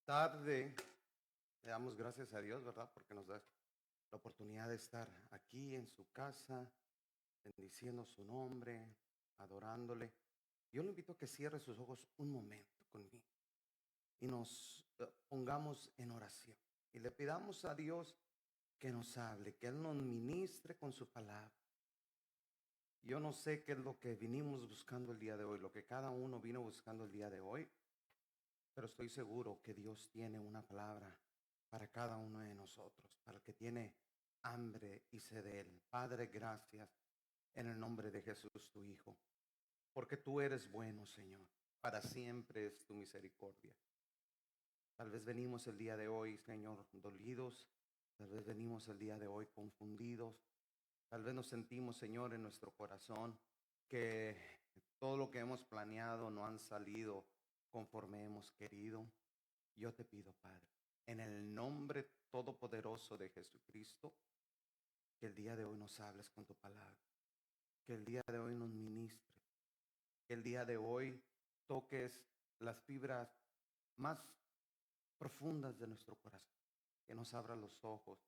Tarde, le damos gracias a Dios, ¿verdad? Porque nos da la oportunidad de estar aquí en su casa, bendiciendo su nombre, adorándole. Yo le invito a que cierre sus ojos un momento conmigo y nos pongamos en oración y le pidamos a Dios que nos hable, que Él nos ministre con su palabra. Yo no sé qué es lo que vinimos buscando el día de hoy, lo que cada uno vino buscando el día de hoy, pero estoy seguro que Dios tiene una palabra para cada uno de nosotros, para el que tiene hambre y sed de Él. Padre, gracias en el nombre de Jesús, tu Hijo, porque tú eres bueno, Señor. Para siempre es tu misericordia. Tal vez venimos el día de hoy, Señor, dolidos. Tal vez venimos el día de hoy confundidos. Tal vez nos sentimos, Señor, en nuestro corazón que todo lo que hemos planeado no han salido conforme hemos querido. Yo te pido, Padre, en el nombre todopoderoso de Jesucristo, que el día de hoy nos hables con tu palabra, que el día de hoy nos ministres, que el día de hoy toques las fibras más profundas de nuestro corazón, que nos abras los ojos,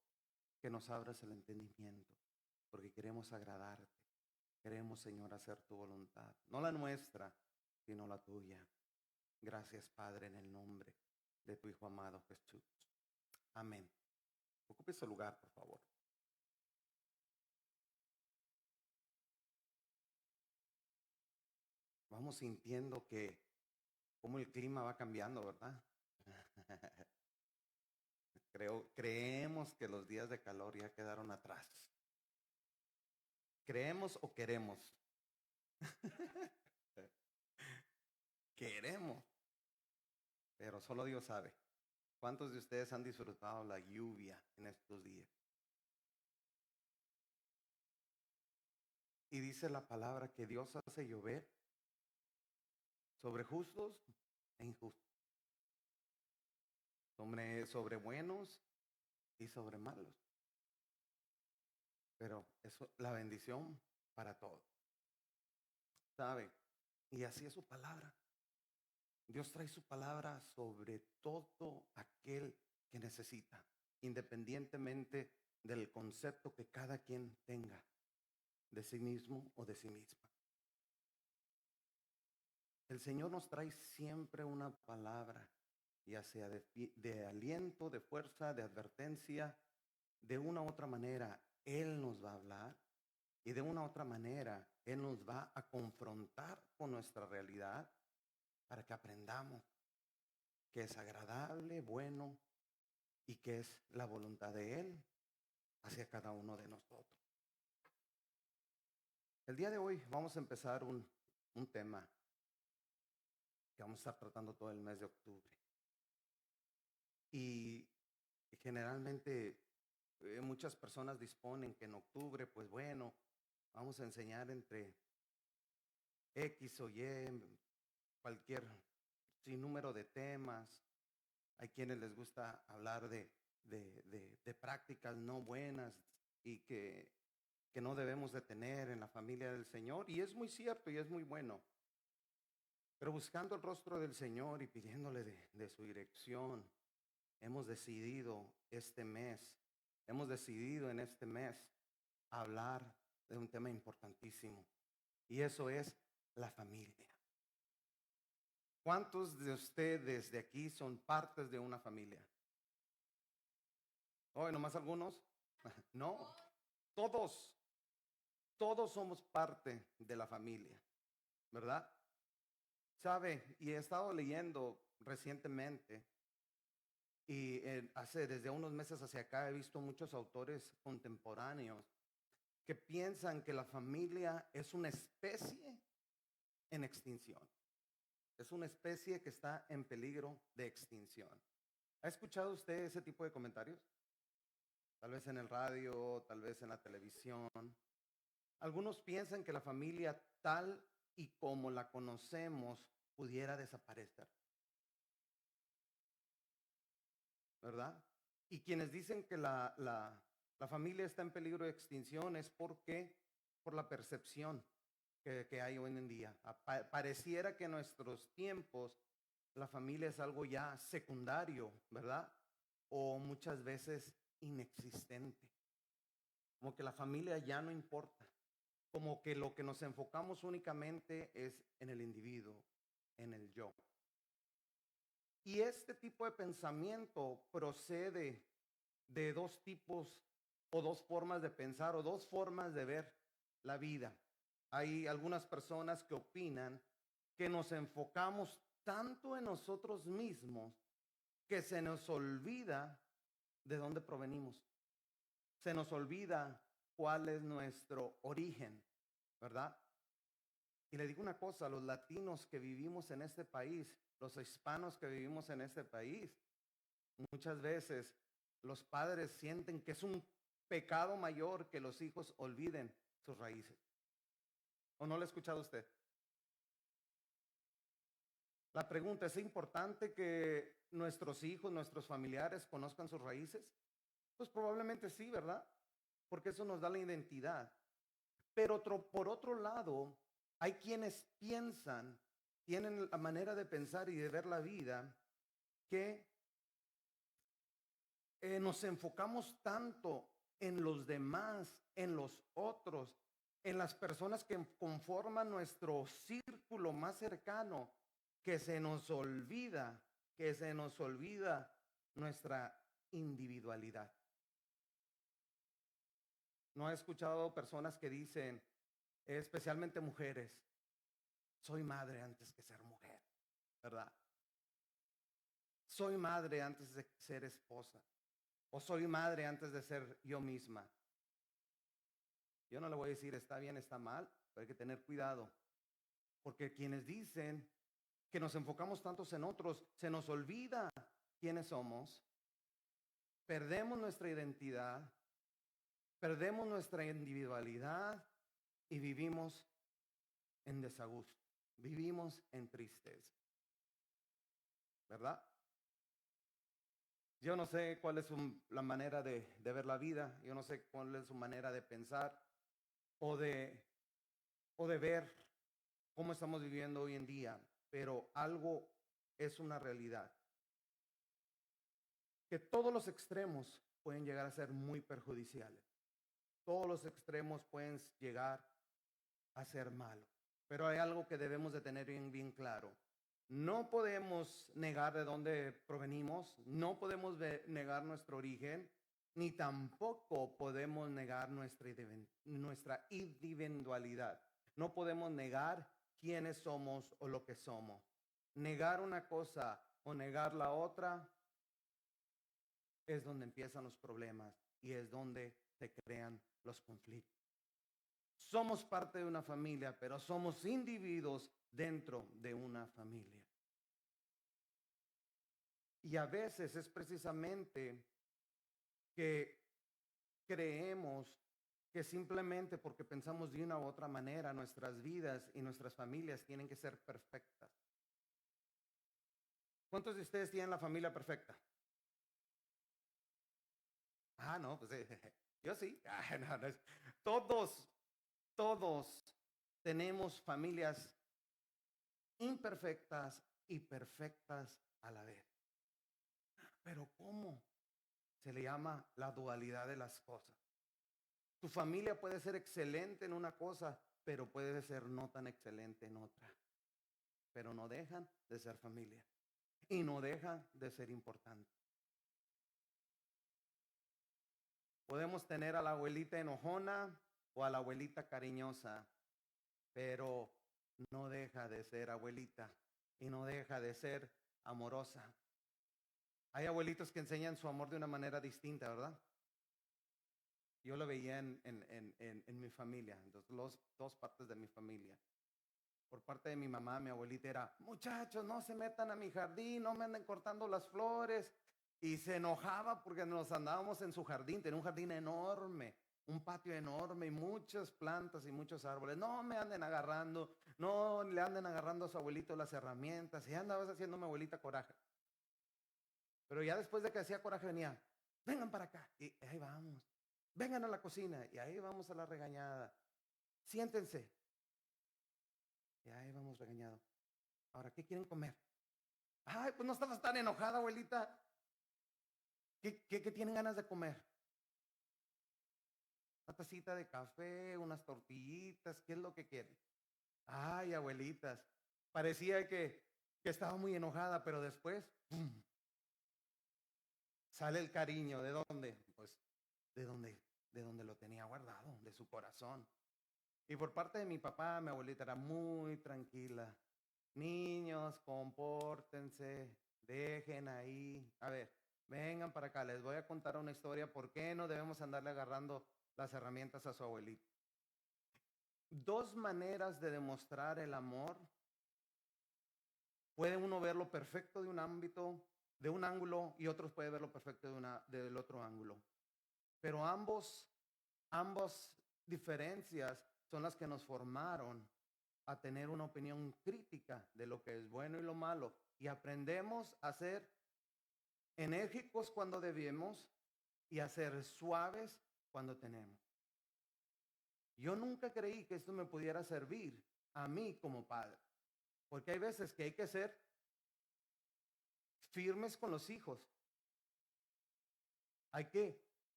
que nos abras el entendimiento, porque queremos agradarte. Queremos, Señor, hacer tu voluntad, no la nuestra, sino la tuya. Gracias, Padre, en el nombre de tu Hijo amado Jesús. Amén. Ocupe ese lugar, por favor. Vamos sintiendo que cómo el clima va cambiando, ¿verdad? Creemos que los días de calor ya quedaron atrás. ¿Creemos o queremos? Queremos, pero solo Dios sabe. ¿Cuántos de ustedes han disfrutado la lluvia en estos días? Y dice la palabra que Dios hace llover sobre justos e injustos, sobre buenos y sobre malos. Pero eso, la bendición para todos, ¿sabe? Y así es su palabra. Dios trae su palabra sobre todo aquel que necesita, independientemente del concepto que cada quien tenga de sí mismo o de sí misma. El Señor nos trae siempre una palabra, ya sea de aliento, de fuerza, de advertencia, de una u otra manera. Él nos va a hablar y de una u otra manera Él nos va a confrontar con nuestra realidad para que aprendamos que es agradable, bueno y que es la voluntad de Él hacia cada uno de nosotros. El día de hoy vamos a empezar un tema que vamos a estar tratando todo el mes de octubre. Y generalmente muchas personas disponen que en octubre, pues bueno, vamos a enseñar entre X o Y, cualquier sinnúmero de temas. Hay quienes les gusta hablar de prácticas no buenas y que no debemos de tener en la familia del Señor. Y es muy cierto y es muy bueno. Pero buscando el rostro del Señor y pidiéndole de su dirección, hemos decidido en este mes hablar de un tema importantísimo. Y eso es la familia. ¿Cuántos de ustedes de aquí son partes de una familia? ¿Hoy nomás algunos? No, todos, todos somos parte de la familia, ¿verdad? Sabe, y he estado leyendo recientemente y desde unos meses hacia acá he visto muchos autores contemporáneos que piensan que la familia es una especie en extinción. Es una especie que está en peligro de extinción. ¿Ha escuchado usted ese tipo de comentarios? Tal vez en el radio, tal vez en la televisión. Algunos piensan que la familia tal y como la conocemos pudiera desaparecer, ¿verdad? Y quienes dicen que la familia está en peligro de extinción es porque por la percepción que hay hoy en día. Pareciera que en nuestros tiempos la familia es algo ya secundario, ¿verdad? O muchas veces inexistente. Como que la familia ya no importa. Como que lo que nos enfocamos únicamente es en el individuo, en el yo. Y este tipo de pensamiento procede de dos tipos o dos formas de pensar o dos formas de ver la vida. Hay algunas personas que opinan que nos enfocamos tanto en nosotros mismos que se nos olvida de dónde provenimos. Se nos olvida cuál es nuestro origen, ¿verdad? Y le digo una cosa, los latinos que vivimos en este país, los hispanos que vivimos en este país, muchas veces los padres sienten que es un pecado mayor que los hijos olviden sus raíces. ¿O no lo ha escuchado usted? La pregunta, ¿es importante que nuestros hijos, nuestros familiares conozcan sus raíces? Pues probablemente sí, ¿verdad? Porque eso nos da la identidad. Pero por otro lado, hay quienes piensan, tienen la manera de pensar y de ver la vida, que nos enfocamos tanto en los demás, en los otros, en las personas que conforman nuestro círculo más cercano, que se nos olvida nuestra individualidad. No he escuchado personas que dicen, especialmente mujeres, soy madre antes que ser mujer, ¿verdad? Soy madre antes de ser esposa. O soy madre antes de ser yo misma. Yo no le voy a decir está bien, está mal, pero hay que tener cuidado. Porque quienes dicen que nos enfocamos tantos en otros, se nos olvida quiénes somos, perdemos nuestra identidad, perdemos nuestra individualidad y vivimos en desagusto, vivimos en tristeza, ¿verdad? Yo no sé cuál es la manera de ver la vida, yo no sé cuál es su manera de pensar o de ver cómo estamos viviendo hoy en día, pero algo es una realidad, que todos los extremos pueden llegar a ser muy perjudiciales, todos los extremos pueden llegar a ser malos, pero hay algo que debemos de tener bien claro. No podemos negar de dónde provenimos, no podemos negar nuestro origen, ni tampoco podemos negar nuestra individualidad. No podemos negar quiénes somos o lo que somos. Negar una cosa o negar la otra es donde empiezan los problemas y es donde se crean los conflictos. Somos parte de una familia, pero somos individuos dentro de una familia. Y a veces es precisamente que creemos que simplemente porque pensamos de una u otra manera, nuestras vidas y nuestras familias tienen que ser perfectas. ¿Cuántos de ustedes tienen la familia perfecta? Ah, no, pues yo sí. No, no todos tenemos familias imperfectas y perfectas a la vez. Pero ¿cómo? Se le llama la dualidad de las cosas. Tu familia puede ser excelente en una cosa, pero puede ser no tan excelente en otra. Pero no dejan de ser familia y no dejan de ser importantes. Podemos tener a la abuelita enojona o a la abuelita cariñosa, pero no deja de ser abuelita y no deja de ser amorosa. Hay abuelitos que enseñan su amor de una manera distinta, ¿verdad? Yo lo veía en mi familia, los dos partes de mi familia. Por parte de mi mamá, mi abuelita era, muchachos, no se metan a mi jardín, no me anden cortando las flores. Y se enojaba porque nos andábamos en su jardín, tenía un jardín enorme, un patio enorme y muchas plantas y muchos árboles. No me anden agarrando, no le anden agarrando a su abuelito las herramientas. Y andabas haciendo a mi abuelita coraje. Pero ya después de que hacía coraje venía, vengan para acá. Y ahí vamos, vengan a la cocina. Y ahí vamos a la regañada. Siéntense. Y ahí vamos regañado. Ahora, ¿qué quieren comer? Ay, pues no estabas tan enojada, abuelita. ¿Qué tienen ganas de comer? Una tacita de café, unas tortillitas, ¿qué es lo que quieren? Ay, abuelitas, parecía que estaba muy enojada, pero después ¡pum! Sale el cariño. ¿De dónde? Pues de donde, de donde lo tenía guardado, de su corazón. Y por parte de mi papá, mi abuelita era muy tranquila. Niños, compórtense, dejen ahí. A ver, vengan para acá, les voy a contar una historia. ¿Por qué no debemos andarle agarrando las herramientas a su abuelita? Dos maneras de demostrar el amor. Puede uno verlo perfecto de un ámbito, de un ángulo, y otros puede verlo perfecto del otro ángulo. Pero ambas diferencias son las que nos formaron a tener una opinión crítica de lo que es bueno y lo malo. Y aprendemos a ser enérgicos cuando debemos y a ser suaves cuando tenemos. Yo nunca creí que esto me pudiera servir a mí como padre, porque hay veces que hay que ser firmes con los hijos.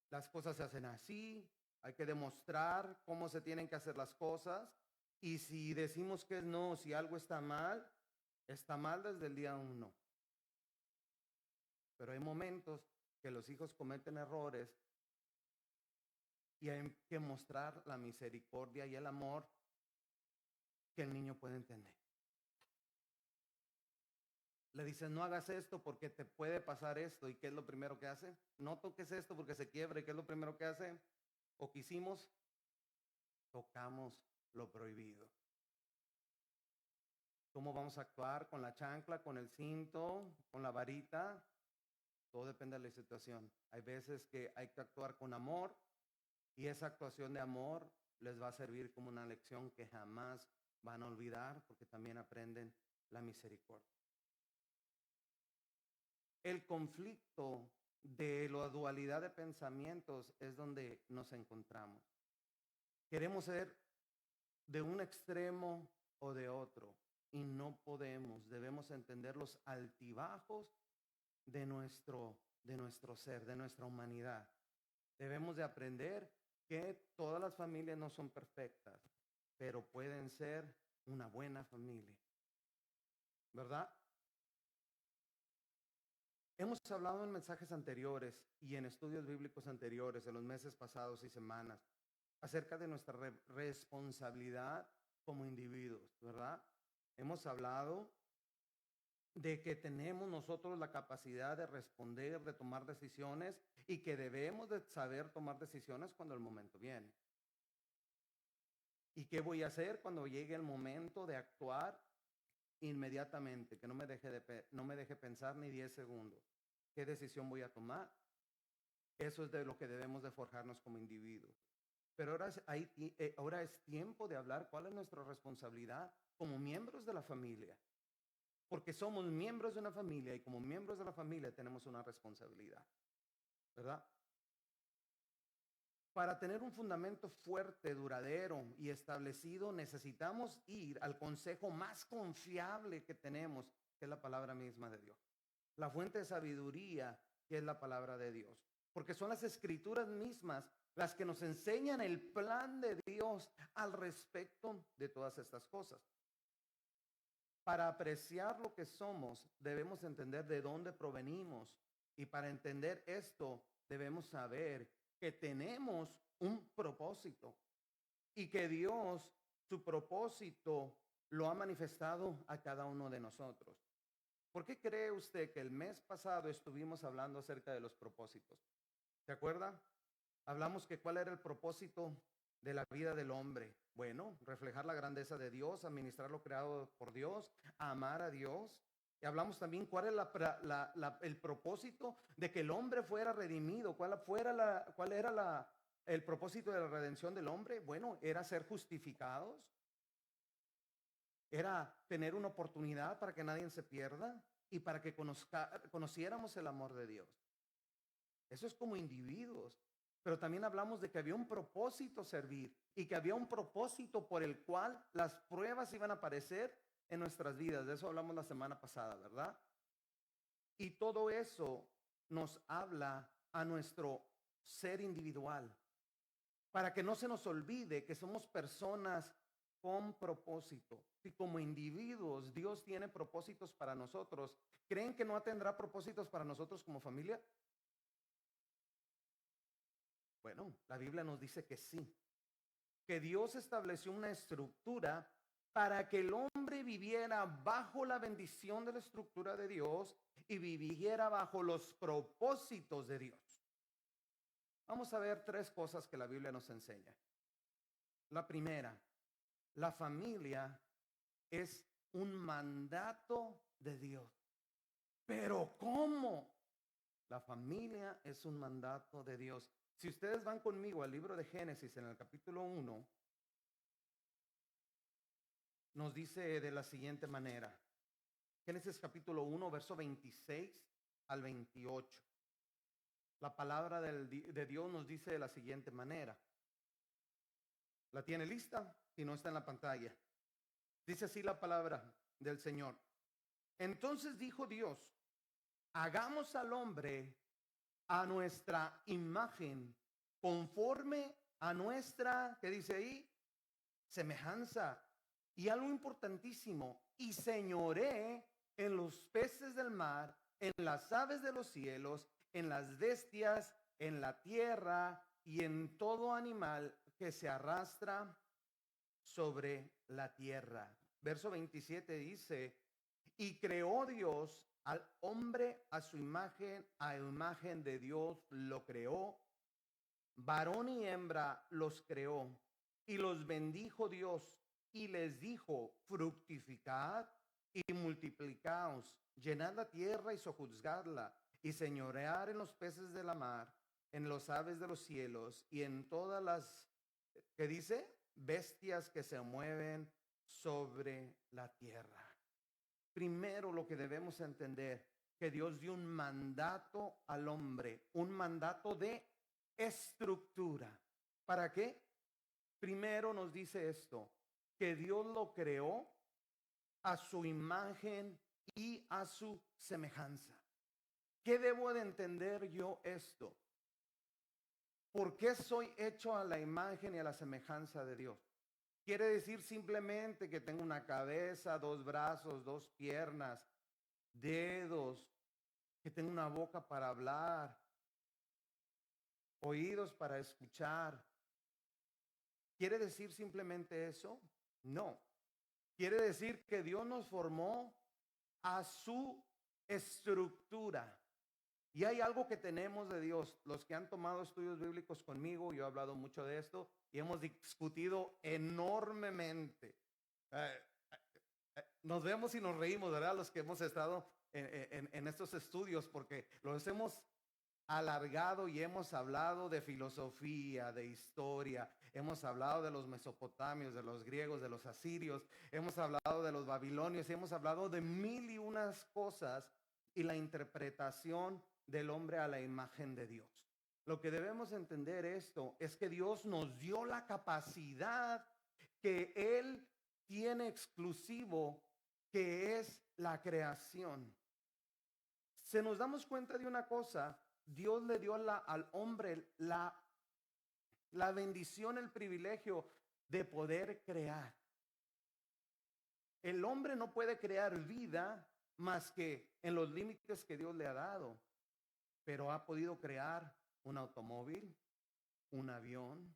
Las cosas se hacen así, hay que demostrar cómo se tienen que hacer las cosas. Y si decimos que no, si algo está mal desde el día uno. Pero hay momentos que los hijos cometen errores y hay que mostrar la misericordia y el amor que el niño puede entender. Le dices, no hagas esto porque te puede pasar esto. ¿Y qué es lo primero que hace? No toques esto porque se quiebra. ¿Y qué es lo primero que hace? O que hicimos, tocamos lo prohibido. ¿Cómo vamos a actuar? ¿Con la chancla, con el cinto, con la varita? Todo depende de la situación. Hay veces que hay que actuar con amor y esa actuación de amor les va a servir como una lección que jamás van a olvidar porque también aprenden la misericordia. El conflicto de la dualidad de pensamientos es donde nos encontramos. Queremos ser de un extremo o de otro y no podemos. Debemos entender los altibajos de nuestro ser, de nuestra humanidad. Debemos de aprender que todas las familias no son perfectas, pero pueden ser una buena familia, ¿verdad? Hemos hablado en mensajes anteriores y en estudios bíblicos anteriores, en los meses pasados y semanas, acerca de nuestra responsabilidad como individuos, ¿verdad? Hemos hablado de que tenemos nosotros la capacidad de responder, de tomar decisiones y que debemos de saber tomar decisiones cuando el momento viene. ¿Y qué voy a hacer cuando llegue el momento de actuar? Inmediatamente, que no me deje pensar ni 10 segundos. ¿Qué decisión voy a tomar? Eso es de lo que debemos de forjarnos como individuos. Pero ahora es tiempo de hablar cuál es nuestra responsabilidad como miembros de la familia. Porque somos miembros de una familia y como miembros de la familia tenemos una responsabilidad, ¿verdad? Para tener un fundamento fuerte, duradero y establecido, necesitamos ir al consejo más confiable que tenemos, que es la palabra misma de Dios. La fuente de sabiduría, que es la palabra de Dios. Porque son las escrituras mismas las que nos enseñan el plan de Dios al respecto de todas estas cosas. Para apreciar lo que somos, debemos entender de dónde provenimos. Y para entender esto, debemos saber que tenemos un propósito y que Dios, su propósito, lo ha manifestado a cada uno de nosotros. ¿Por qué cree usted que el mes pasado estuvimos hablando acerca de los propósitos? ¿Se acuerda? Hablamos que cuál era el propósito de la vida del hombre. Bueno, reflejar la grandeza de Dios, administrar lo creado por Dios, amar a Dios. Y hablamos también cuál es el propósito de que el hombre fuera redimido, cuál era el propósito de la redención del hombre. Bueno, era ser justificados, era tener una oportunidad para que nadie se pierda y para que conociéramos el amor de Dios. Eso es como individuos. Pero también hablamos de que había un propósito servir y que había un propósito por el cual las pruebas iban a aparecer en nuestras vidas. De eso hablamos la semana pasada, ¿verdad? Y todo eso nos habla a nuestro ser individual, para que no se nos olvide que somos personas con propósito. Si como individuos Dios tiene propósitos para nosotros, ¿creen que no tendrá propósitos para nosotros como familia? Bueno, la Biblia nos dice que sí, que Dios estableció una estructura para que el hombre viviera bajo la bendición de la estructura de Dios y viviera bajo los propósitos de Dios. Vamos a ver tres cosas que la Biblia nos enseña. La primera, la familia es un mandato de Dios. Pero ¿cómo? La familia es un mandato de Dios. Si ustedes van conmigo al libro de Génesis en el capítulo 1, nos dice de la siguiente manera. Génesis capítulo 1, verso 26 al 28. La palabra de Dios nos dice de la siguiente manera. ¿La tiene lista? Si no, está en la pantalla. Dice así la palabra del Señor. Entonces dijo Dios, hagamos al hombre a nuestra imagen, conforme a nuestra, ¿qué dice ahí? Semejanza. Y algo importantísimo, y señoré en los peces del mar, en las aves de los cielos, en las bestias, en la tierra y en todo animal que se arrastra sobre la tierra. Verso 27 dice, y creó Dios al hombre a su imagen, a imagen de Dios lo creó, varón y hembra los creó, y los bendijo Dios, y les dijo, fructificad y multiplicaos, llenad la tierra y sojuzgadla, y señorear en los peces de la mar, en los aves de los cielos, y en todas las, ¿qué dice? Bestias que se mueven sobre la tierra. Primero lo que debemos entender, que Dios dio un mandato al hombre, un mandato de estructura. ¿Para qué? Primero nos dice esto, que Dios lo creó a su imagen y a su semejanza. ¿Qué debo de entender yo esto? ¿Por qué soy hecho a la imagen y a la semejanza de Dios? Quiere decir simplemente que tengo una cabeza, dos brazos, dos piernas, dedos, que tengo una boca para hablar, oídos para escuchar. ¿Quiere decir simplemente eso? No. Quiere decir que Dios nos formó a su estructura. Y hay algo que tenemos de Dios. Los que han tomado estudios bíblicos conmigo, yo he hablado mucho de esto y hemos discutido enormemente. Nos vemos y nos reímos, ¿verdad? Los que hemos estado en estos estudios, porque los hemos alargado y hemos hablado de filosofía, de historia, hemos hablado de los mesopotamios, de los griegos, de los asirios, hemos hablado de los babilonios, y hemos hablado de mil y unas cosas y la interpretación del hombre a la imagen de Dios. Lo que debemos entender esto es que Dios nos dio la capacidad que Él tiene exclusivo, que es la creación. Se nos damos cuenta de una cosa, Dios le dio al hombre la bendición, el privilegio de poder crear. El hombre no puede crear vida más que en los límites que Dios le ha dado, pero ha podido crear un automóvil, un avión,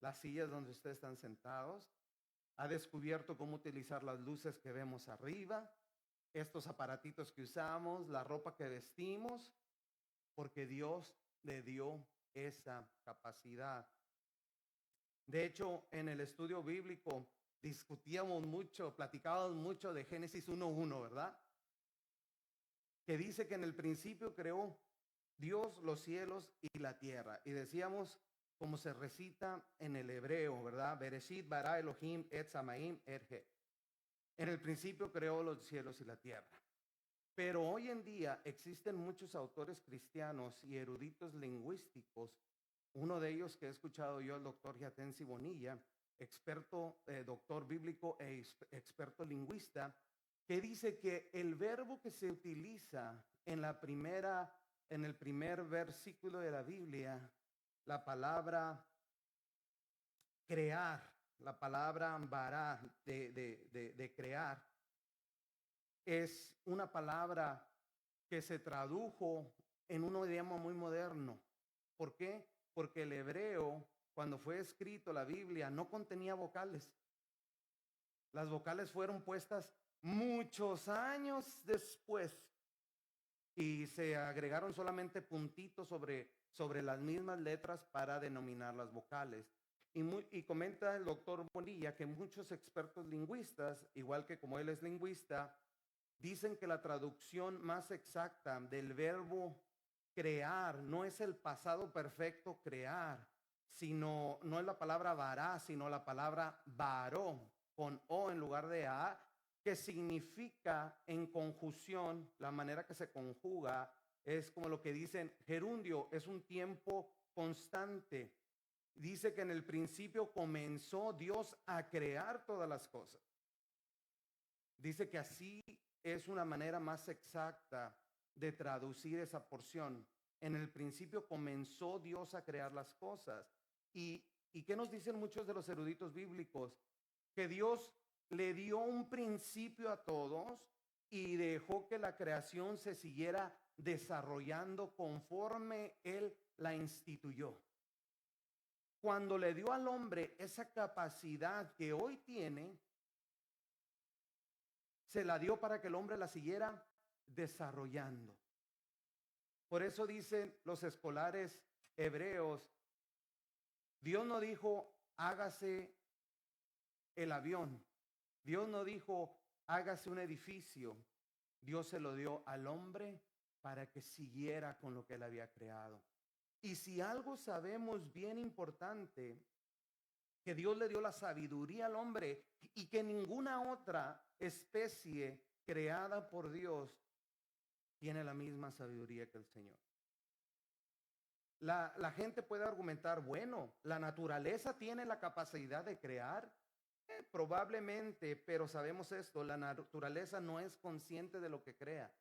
las sillas donde ustedes están sentados, ha descubierto cómo utilizar las luces que vemos arriba, estos aparatitos que usamos, la ropa que vestimos, porque Dios le dio esa capacidad. De hecho, en el estudio bíblico discutíamos mucho, platicábamos mucho de Génesis 1:1, ¿verdad? Que dice que en el principio creó Dios los cielos y la tierra. Y decíamos, como se recita en el hebreo, ¿verdad? Bereshit bara Elohim et samaim et he. En el principio creó los cielos y la tierra. Pero hoy en día existen muchos autores cristianos y eruditos lingüísticos. Uno de ellos que he escuchado yo, el doctor Yatensi Bonilla, experto, doctor bíblico e experto lingüista, que dice que el verbo que se utiliza en el primer versículo de la Biblia, la palabra crear, la palabra bara de crear, es una palabra que se tradujo en un idioma muy moderno. ¿Por qué? Porque el hebreo, cuando fue escrito la Biblia, no contenía vocales. Las vocales fueron puestas muchos años después y se agregaron solamente puntitos sobre las mismas letras para denominar las vocales. Y comenta el doctor Bonilla que muchos expertos lingüistas, igual que como él es lingüista, dicen que la traducción más exacta del verbo crear no es el pasado perfecto crear, sino no es la palabra vará, sino la palabra varó con o en lugar de a, que significa en conjunción, la manera que se conjuga es como lo que dicen gerundio, es un tiempo constante. Dice que en el principio comenzó Dios a crear todas las cosas. Dice que así es una manera más exacta de traducir esa porción. En el principio comenzó Dios a crear las cosas. ¿Y qué nos dicen muchos de los eruditos bíblicos? Que Dios le dio un principio a todos y dejó que la creación se siguiera desarrollando conforme Él la instituyó. Cuando le dio al hombre esa capacidad que hoy tiene, se la dio para que el hombre la siguiera desarrollando. Por eso dicen los escolares hebreos, Dios no dijo hágase el avión, Dios no dijo hágase un edificio, Dios se lo dio al hombre para que siguiera con lo que él había creado. Y si algo sabemos bien importante, que Dios le dio la sabiduría al hombre y que ninguna otra especie creada por Dios tiene la misma sabiduría que el Señor. La gente puede argumentar, bueno, la naturaleza tiene la capacidad de crear. Probablemente, pero sabemos esto, la naturaleza no es consciente de lo que crea.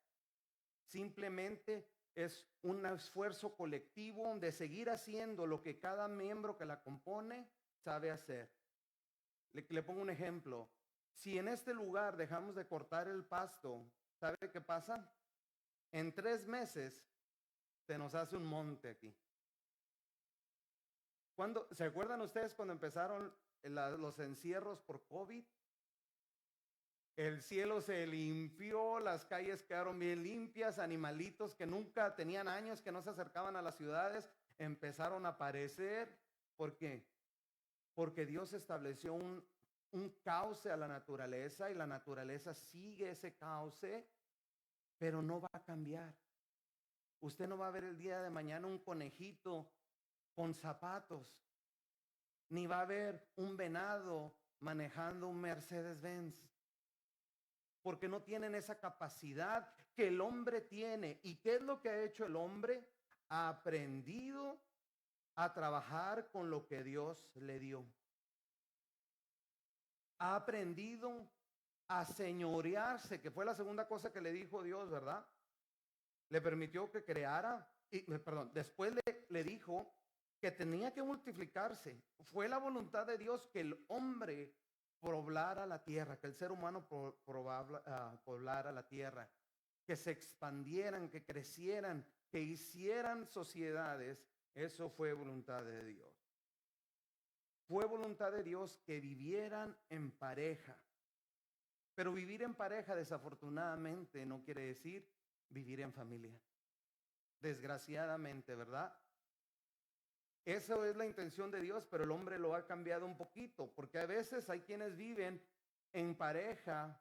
Simplemente es un esfuerzo colectivo de seguir haciendo lo que cada miembro que la compone sabe hacer. Le pongo un ejemplo. Si en este lugar dejamos de cortar el pasto, ¿sabe qué pasa? En 3 meses se nos hace un monte aquí. ¿Se acuerdan ustedes cuando empezaron los encierros por COVID? El cielo se limpió, las calles quedaron bien limpias, animalitos que nunca tenían años, que no se acercaban a las ciudades, empezaron a aparecer. ¿Por qué? Porque Dios estableció un cauce a la naturaleza y la naturaleza sigue ese cauce, pero no va a cambiar. Usted no va a ver el día de mañana un conejito con zapatos, ni va a ver un venado manejando un Mercedes-Benz, porque no tienen esa capacidad que el hombre tiene. ¿Y qué es lo que ha hecho el hombre? Ha aprendido a trabajar con lo que Dios le dio. Ha aprendido a señorearse, que fue la segunda cosa que le dijo Dios, ¿verdad? Le permitió que creara, después le dijo que tenía que multiplicarse. Fue la voluntad de Dios que el hombre poblara la tierra, que el ser humano poblara la tierra, que se expandieran, que crecieran, que hicieran sociedades. Eso fue voluntad de Dios. Fue voluntad de Dios que vivieran en pareja. Pero vivir en pareja, desafortunadamente, no quiere decir vivir en familia. Desgraciadamente, ¿verdad? Eso es la intención de Dios, pero el hombre lo ha cambiado un poquito, porque a veces hay quienes viven en pareja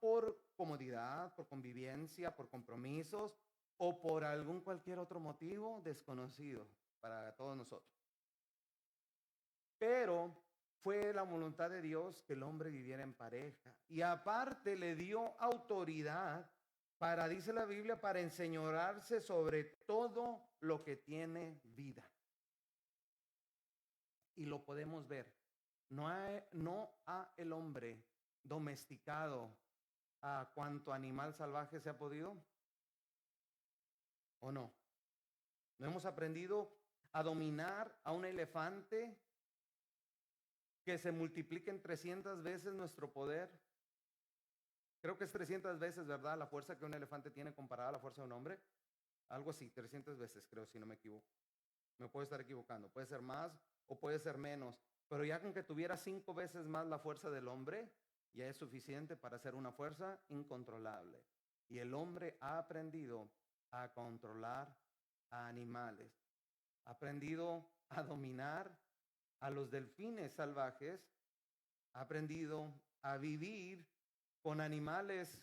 por comodidad, por convivencia, por compromisos o por cualquier otro motivo desconocido para todos nosotros. Pero fue la voluntad de Dios que el hombre viviera en pareja. Y aparte le dio autoridad para, dice la Biblia, para enseñorearse sobre todo lo que tiene vida. Y lo podemos ver. No ha el hombre domesticado a cuanto animal salvaje se ha podido. ¿o no? ¿No hemos aprendido a dominar a un elefante que se multiplique en 300 veces nuestro poder? Creo que es 300 veces, ¿verdad? La fuerza que un elefante tiene comparada a la fuerza de un hombre. Algo así, 300 veces creo, si no me equivoco. Me puedo estar equivocando. Puede ser más o puede ser menos. Pero ya con que tuviera 5 veces más la fuerza del hombre, ya es suficiente para ser una fuerza incontrolable. Y el hombre ha aprendido a controlar a animales. Ha aprendido a dominar a los delfines salvajes. Ha aprendido a vivir con animales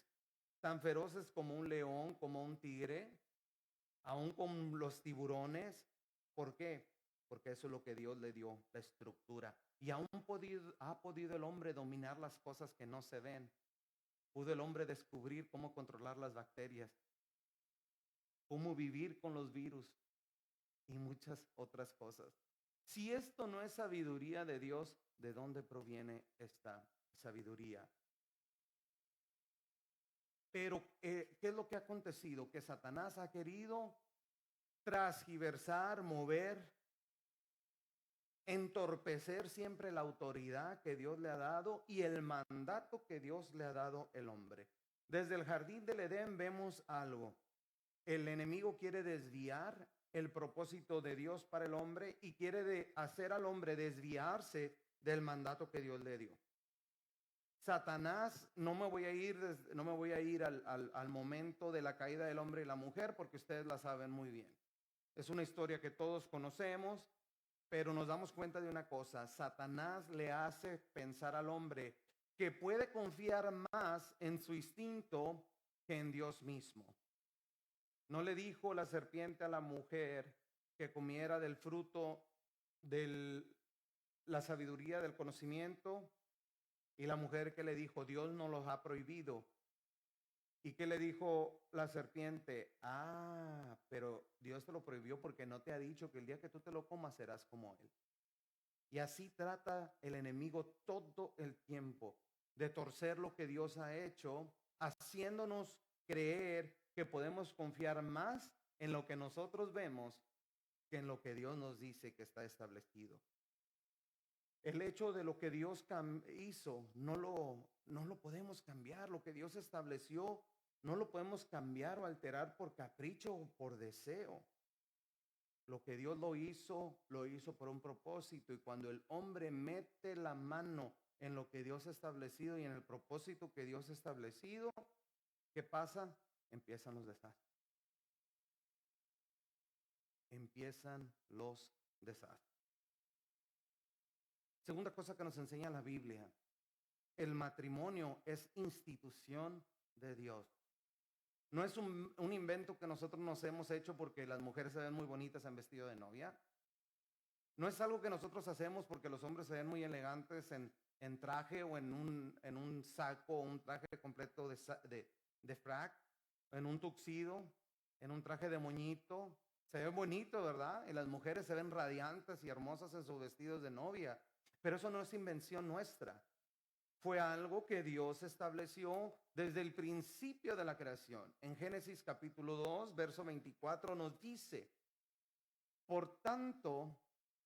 tan feroces como un león, como un tigre, aún con los tiburones. ¿Por qué? Porque eso es lo que Dios le dio, la estructura. Y aún ha podido el hombre dominar las cosas que no se ven. Pudo el hombre descubrir cómo controlar las bacterias, cómo vivir con los virus y muchas otras cosas. Si esto no es sabiduría de Dios, ¿de dónde proviene esta sabiduría? Pero, ¿qué es lo que ha acontecido? Que Satanás ha querido transgiversar, mover, entorpecer siempre la autoridad que Dios le ha dado y el mandato que Dios le ha dado el hombre. Desde el jardín del Edén vemos algo. El enemigo quiere desviar el propósito de Dios para el hombre y quiere hacer al hombre desviarse del mandato que Dios le dio. Satanás, no me voy a ir al momento de la caída del hombre y la mujer, porque ustedes la saben muy bien. Es una historia que todos conocemos, pero nos damos cuenta de una cosa: Satanás le hace pensar al hombre que puede confiar más en su instinto que en Dios mismo. No le dijo la serpiente a la mujer que comiera del fruto de la sabiduría, del conocimiento. Y la mujer que le dijo, Dios no los ha prohibido. ¿Y qué le dijo la serpiente? Ah, pero Dios te lo prohibió porque no te ha dicho que el día que tú te lo comas serás como Él. Y así trata el enemigo todo el tiempo, de torcer lo que Dios ha hecho, haciéndonos creer que podemos confiar más en lo que nosotros vemos que en lo que Dios nos dice que está establecido. El hecho de lo que Dios hizo no lo podemos cambiar. Lo que Dios estableció no lo podemos cambiar o alterar por capricho o por deseo. Lo que Dios lo hizo por un propósito. Y cuando el hombre mete la mano en lo que Dios ha establecido y en el propósito que Dios ha establecido, ¿qué pasa? Empiezan los desastres. Empiezan los desastres. Segunda cosa que nos enseña la Biblia: el matrimonio es institución de Dios. No es un invento que nosotros nos hemos hecho porque las mujeres se ven muy bonitas en vestido de novia. No es algo que nosotros hacemos porque los hombres se ven muy elegantes en traje o en un saco o un traje completo de frac, en un tuxedo, en un traje de moñito. Se ve bonito, ¿verdad? Y las mujeres se ven radiantes y hermosas en sus vestidos de novia. Pero eso no es invención nuestra. Fue algo que Dios estableció desde el principio de la creación. En Génesis capítulo 2, verso 24 nos dice: por tanto,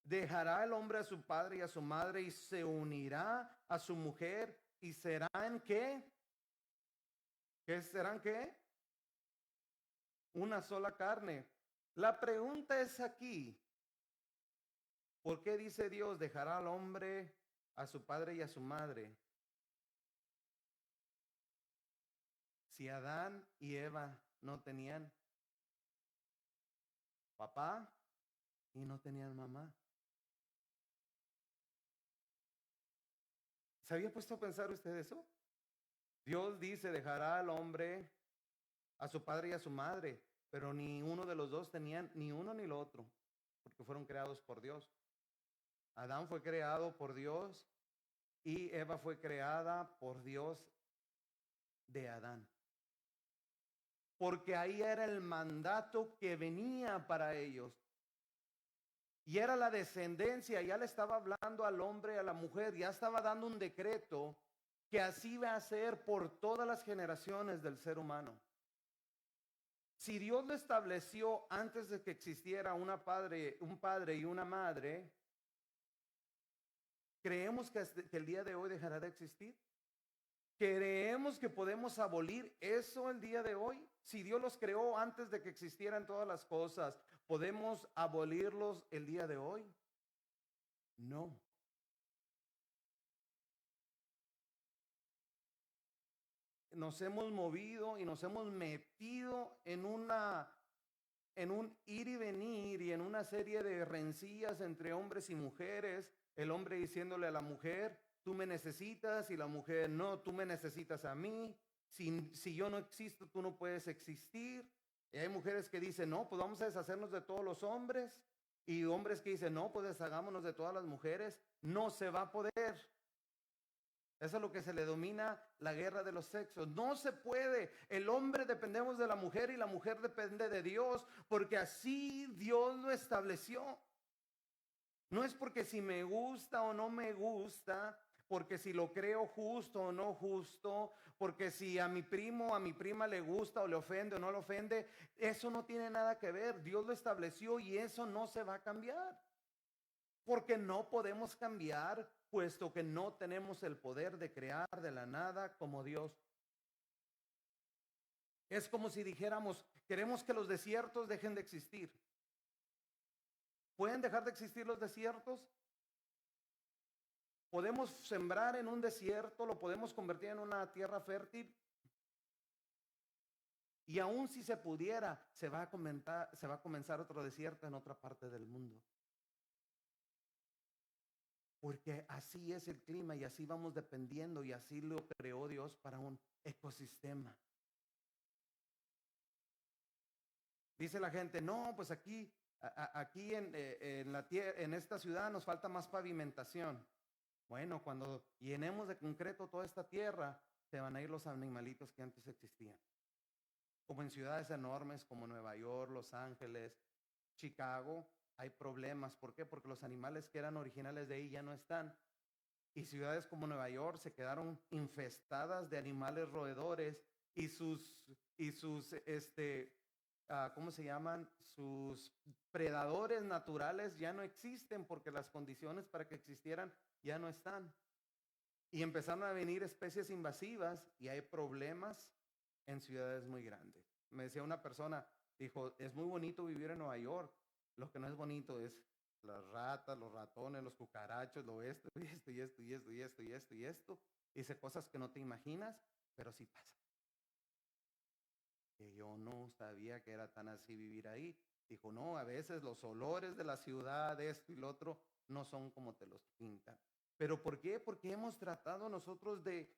dejará el hombre a su padre y a su madre y se unirá a su mujer y serán ¿qué? ¿Qué serán qué? Una sola carne. La pregunta es aquí: ¿por qué dice Dios dejará al hombre a su padre y a su madre? Si Adán y Eva no tenían papá y no tenían mamá. ¿Se había puesto a pensar usted eso? Dios dice, dejará al hombre a su padre y a su madre, pero ni uno de los dos tenían ni uno ni lo otro, porque fueron creados por Dios. Adán fue creado por Dios y Eva fue creada por Dios de Adán. Porque ahí era el mandato que venía para ellos. Y era la descendencia, ya le estaba hablando al hombre y a la mujer, ya estaba dando un decreto que así va a ser por todas las generaciones del ser humano. Si Dios lo estableció antes de que existiera un padre y una madre, ¿creemos que el día de hoy dejará de existir? ¿Creemos que podemos abolir eso el día de hoy? Si Dios los creó antes de que existieran todas las cosas, ¿podemos abolirlos el día de hoy? No. Nos hemos movido y nos hemos metido en un ir y venir y en una serie de rencillas entre hombres y mujeres, el hombre diciéndole a la mujer, tú me necesitas, y la mujer, no, tú me necesitas a mí, si yo no existo, tú no puedes existir. Y hay mujeres que dicen, no, pues vamos a deshacernos de todos los hombres, y hombres que dicen, no, pues deshagámonos de todas las mujeres. No se va a poder. Eso es lo que se le denomina la guerra de los sexos. No se puede. El hombre dependemos de la mujer y la mujer depende de Dios, porque así Dios lo estableció. No es porque si me gusta o no me gusta, porque si lo creo justo o no justo, porque si a mi primo o a mi prima le gusta o le ofende o no le ofende. Eso no tiene nada que ver. Dios lo estableció y eso no se va a cambiar. Porque no podemos cambiar, puesto que no tenemos el poder de crear de la nada como Dios. Es como si dijéramos, queremos que los desiertos dejen de existir. ¿Pueden dejar de existir los desiertos? ¿Podemos sembrar en un desierto? ¿Lo podemos convertir en una tierra fértil? Y aún si se pudiera, se va a comenzar otro desierto en otra parte del mundo. Porque así es el clima y así vamos dependiendo y así lo creó Dios para un ecosistema. Dice la gente, no, pues aquí en esta ciudad nos falta más pavimentación. Bueno, cuando llenemos de concreto toda esta tierra, se van a ir los animalitos que antes existían. Como en ciudades enormes como Nueva York, Los Ángeles, Chicago, hay problemas. ¿Por qué? Porque los animales que eran originales de ahí ya no están. Y ciudades como Nueva York se quedaron infestadas de animales roedores y ¿cómo se llaman? Sus predadores naturales ya no existen porque las condiciones para que existieran ya no están. Y empezaron a venir especies invasivas y hay problemas en ciudades muy grandes. Me decía una persona, dijo, es muy bonito vivir en Nueva York. Lo que no es bonito es las ratas, los ratones, los cucarachos, lo esto, y esto, y esto, y esto, y esto, y esto, y esto. Dice cosas que no te imaginas, pero sí pasa. Que yo no sabía que era tan así vivir ahí. Dijo, no, a veces los olores de la ciudad, esto y lo otro, no son como te los pintan. ¿Pero por qué? Porque hemos tratado nosotros de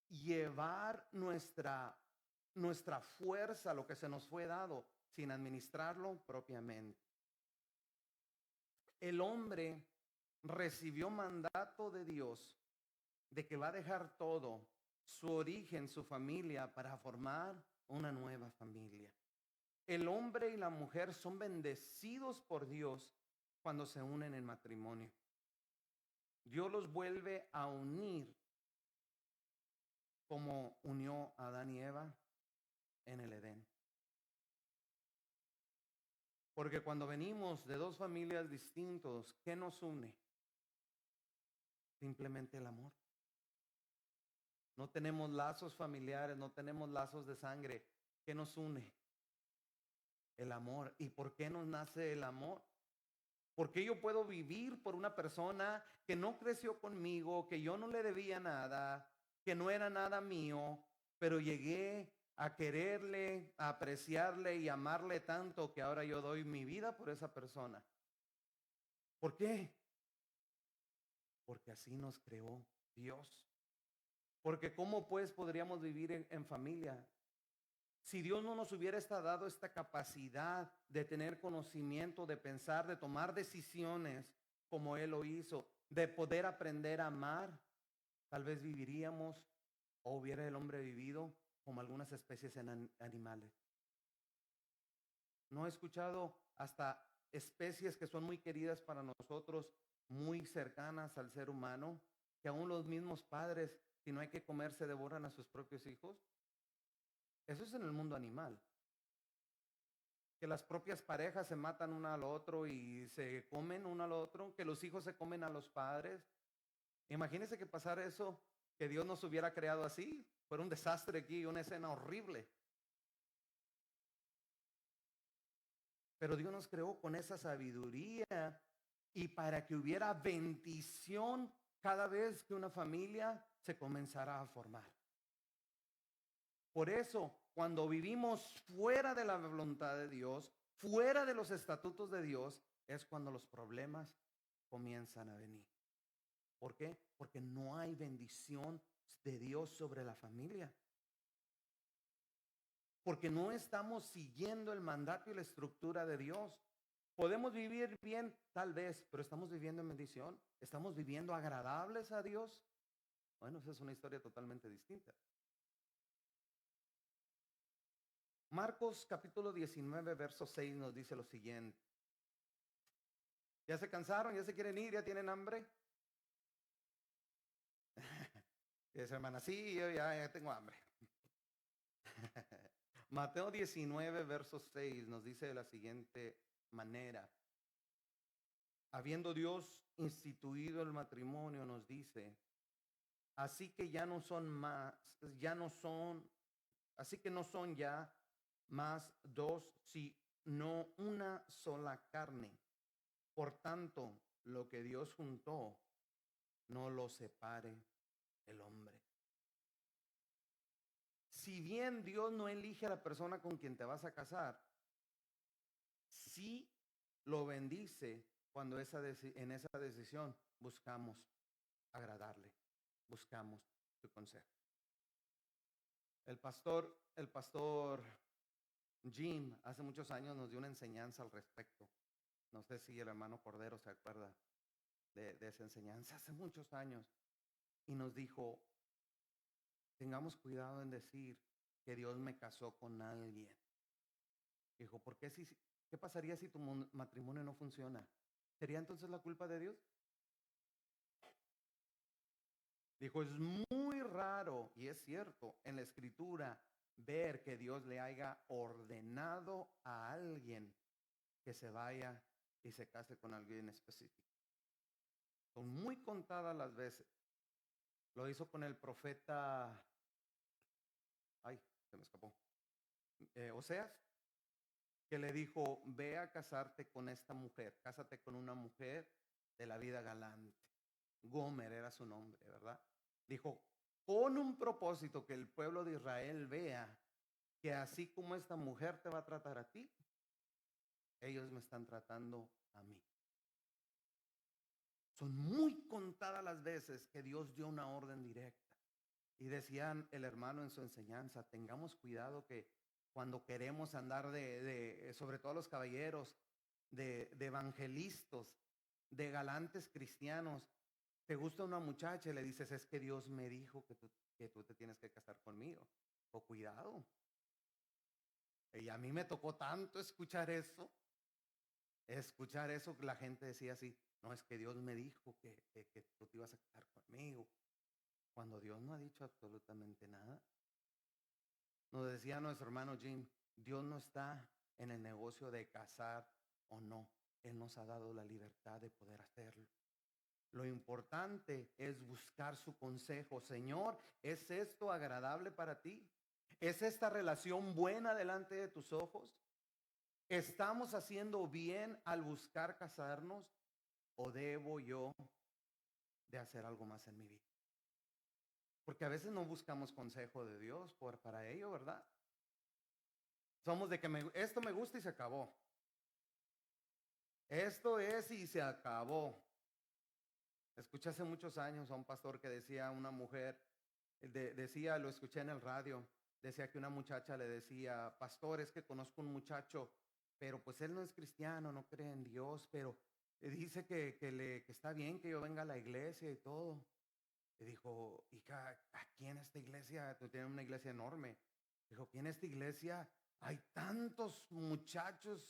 llevar nuestra fuerza, lo que se nos fue dado, sin administrarlo propiamente. El hombre recibió mandato de Dios de que va a dejar todo, su origen, su familia, para formar una nueva familia. El hombre y la mujer son bendecidos por Dios cuando se unen en matrimonio. Dios los vuelve a unir como unió a Adán y Eva en el Edén. Porque cuando venimos de dos familias distintas, ¿qué nos une? Simplemente el amor. No tenemos lazos familiares, no tenemos lazos de sangre. ¿Qué nos une? El amor. ¿Y por qué nos nace el amor? Porque yo puedo vivir por una persona que no creció conmigo, que yo no le debía nada, que no era nada mío, pero llegué a quererle, a apreciarle y amarle tanto que ahora yo doy mi vida por esa persona. ¿Por qué? Porque así nos creó Dios. Porque ¿cómo pues podríamos vivir en familia? Si Dios no nos hubiera dado esta capacidad de tener conocimiento, de pensar, de tomar decisiones como Él lo hizo, de poder aprender a amar, tal vez viviríamos o hubiera el hombre vivido como algunas especies animales. No he escuchado hasta especies que son muy queridas para nosotros, muy cercanas al ser humano, que aún los mismos padres, si no hay que comer, se devoran a sus propios hijos. Eso es en el mundo animal. que las propias parejas se matan uno al otro y se comen uno al otro, que los hijos se comen a los padres. Imagínense que pasara eso, que Dios nos hubiera creado así, fuera un desastre aquí, una escena horrible. Pero Dios nos creó con esa sabiduría y para que hubiera bendición cada vez que una familia se comenzara a formar. Por eso, cuando vivimos fuera de la voluntad de Dios, fuera de los estatutos de Dios, es cuando los problemas comienzan a venir. ¿Por qué? Porque no hay bendición de Dios sobre la familia. Porque no estamos siguiendo el mandato y la estructura de Dios. Podemos vivir bien, tal vez, pero estamos viviendo en bendición. ¿Estamos viviendo agradables a Dios? Bueno, esa es una historia totalmente distinta. Marcos capítulo 19, verso 6 nos dice lo siguiente. ¿Ya se cansaron? ¿Ya se quieren ir? ¿Ya tienen hambre? Y dice, hermana, sí, yo ya tengo hambre. Mateo 19, verso 6 nos dice de la siguiente manera. Habiendo Dios instituido el matrimonio, nos dice, así que ya no son más, así que no son ya más dos, sino una sola carne. Por tanto, lo que Dios juntó, no lo separe el hombre. Si bien Dios no elige a la persona con quien te vas a casar, sí lo bendice cuando en esa decisión buscamos agradarle, buscamos su consejo. El pastor Jim hace muchos años nos dio una enseñanza al respecto. No sé si el hermano Cordero se acuerda de esa enseñanza hace muchos años. Y nos dijo, tengamos cuidado en decir que Dios me casó con alguien. Dijo, ¿qué pasaría si tu matrimonio no funciona? ¿Sería entonces la culpa de Dios? Dijo, es muy raro, y es cierto, en la escritura ver que Dios le haya ordenado a alguien que se vaya y se case con alguien específico. Son muy contadas las veces. Lo hizo con el profeta, ay, se me escapó, Oseas, que le dijo, ve a casarte con esta mujer, cásate con una mujer de la vida galante. Gomer era su nombre, ¿verdad? Dijo, con un propósito que el pueblo de Israel vea que así como esta mujer te va a tratar a ti, ellos me están tratando a mí. Son muy contadas las veces que Dios dio una orden directa. Y decían el hermano en su enseñanza, tengamos cuidado que cuando queremos andar sobre todo los caballeros, de evangelistas, de galantes cristianos, te gusta una muchacha y le dices, es que Dios me dijo que tú te tienes que casar conmigo. O cuidado. Y a mí me tocó tanto escuchar eso que la gente decía así, no, es que Dios me dijo que tú te ibas a casar conmigo. Cuando Dios no ha dicho absolutamente nada. Nos decía nuestro hermano Jim, Dios no está en el negocio de casar o no. Él nos ha dado la libertad de poder hacerlo. Lo importante es buscar su consejo. Señor, ¿es esto agradable para ti? ¿Es esta relación buena delante de tus ojos? ¿Estamos haciendo bien al buscar casarnos o debo yo de hacer algo más en mi vida? Porque a veces no buscamos consejo de Dios para ello, ¿verdad? Somos de que esto me gusta y se acabó. Esto es y se acabó. Escuché hace muchos años a un pastor que decía a una mujer, decía, lo escuché en el radio, decía que una muchacha le decía, pastor, es que conozco un muchacho, pero pues él no es cristiano, no cree en Dios, pero dice que está bien que yo venga a la iglesia y todo. Y dijo, hija, aquí en esta iglesia, tú tienes una iglesia enorme. Dijo, aquí en esta iglesia hay tantos muchachos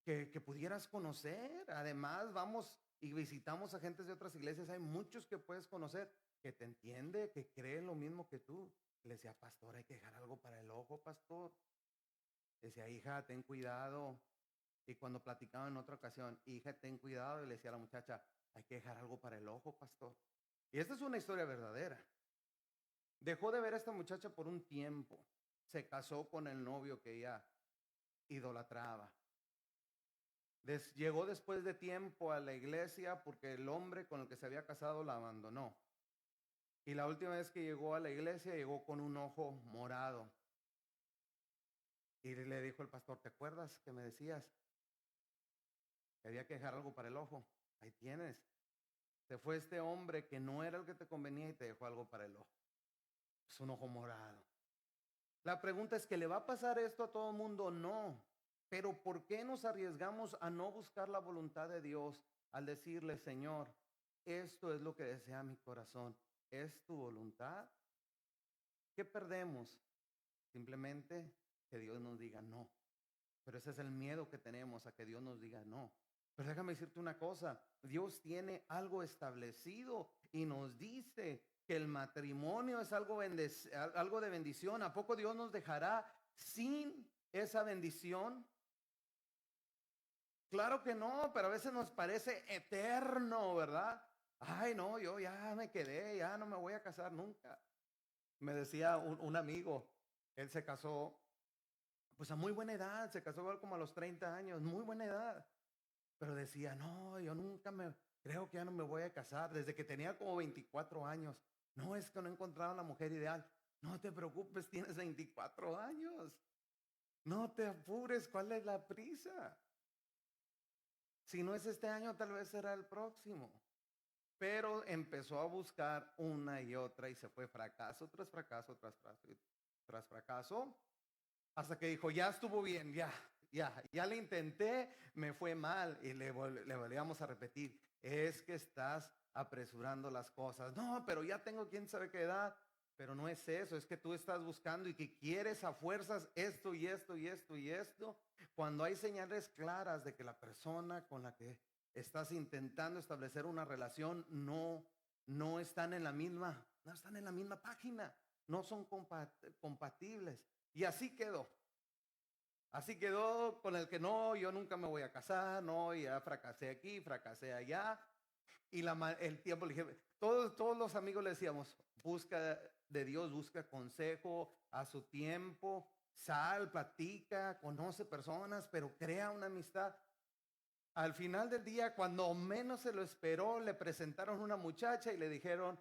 que pudieras conocer. Además, vamos y visitamos a gentes de otras iglesias. Hay muchos que puedes conocer, que te entiende, que creen lo mismo que tú. Le decía, pastor, hay que dejar algo para el ojo, pastor. Decía, hija, ten cuidado. Y cuando platicaba en otra ocasión, hija, ten cuidado, y le decía a la muchacha, hay que dejar algo para el ojo, pastor. Y esta es una historia verdadera. Dejó de ver a esta muchacha por un tiempo. Se casó con el novio que ella idolatraba. Llegó después de tiempo a la iglesia porque el hombre con el que se había casado la abandonó. Y la última vez que llegó a la iglesia, llegó con un ojo morado. Y le dijo el pastor, ¿te acuerdas que me decías que había que dejar algo para el ojo? Ahí tienes. Se fue este hombre que no era el que te convenía y te dejó algo para el ojo. Es un ojo morado. La pregunta es, ¿que le va a pasar esto a todo el mundo? No. Pero ¿por qué nos arriesgamos a no buscar la voluntad de Dios al decirle, Señor, esto es lo que desea mi corazón? ¿Es tu voluntad? ¿Qué perdemos? Simplemente que Dios nos diga no. Pero ese es el miedo que tenemos, a que Dios nos diga no. Pero déjame decirte una cosa, Dios tiene algo establecido y nos dice que el matrimonio es algo de bendición. ¿A poco Dios nos dejará sin esa bendición? Claro que no, pero a veces nos parece eterno, ¿verdad? Ay, no, yo ya me quedé, ya no me voy a casar nunca. Me decía un amigo, él se casó pues a muy buena edad, se casó como a los 30 años, muy buena edad. Pero decía, no, yo nunca creo que ya no me voy a casar, desde que tenía como 24 años. No, es que no he encontrado la mujer ideal. No te preocupes, tienes 24 años. No te apures, ¿cuál es la prisa? Si no es este año, tal vez será el próximo. Pero empezó a buscar una y otra y se fue fracaso tras fracaso, tras fracaso. Hasta que dijo, ya estuvo bien, ya le intenté, me fue mal. Y le volvíamos a repetir, es que estás apresurando las cosas. No, pero ya tengo quién sabe qué edad. Pero no es eso, es que tú estás buscando y que quieres a fuerzas esto y esto y esto y esto. Cuando hay señales claras de que la persona con la que estás intentando establecer una relación no están en la misma, no están en la misma página, no son compatibles. Y así quedó. Así quedó con el que no, yo nunca me voy a casar, no, ya fracasé aquí, fracasé allá. Y el tiempo le dije, todos los amigos le decíamos, busca de Dios, busca consejo a su tiempo, sal, platica, conoce personas, pero crea una amistad. Al final del día, cuando menos se lo esperó, le presentaron una muchacha y le dijeron,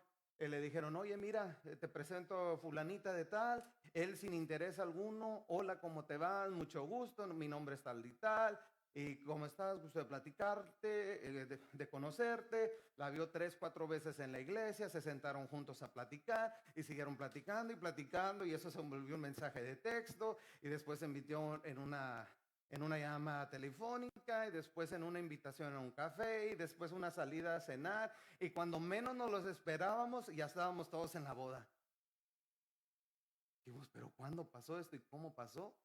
oye, mira, te presento fulanita de tal, él sin interés alguno, hola, ¿cómo te va? Mucho gusto, mi nombre es tal y tal, y ¿cómo estás? Gusto de platicarte, de conocerte. La vio 3, 4 veces en la iglesia, se sentaron juntos a platicar y siguieron platicando y platicando, y eso se volvió un mensaje de texto, y después se invitó en una llamada telefónica y después en una invitación a un café y después una salida a cenar, y cuando menos nos los esperábamos ya estábamos todos en la boda. Dijimos, pero ¿cuándo pasó esto y cómo pasó?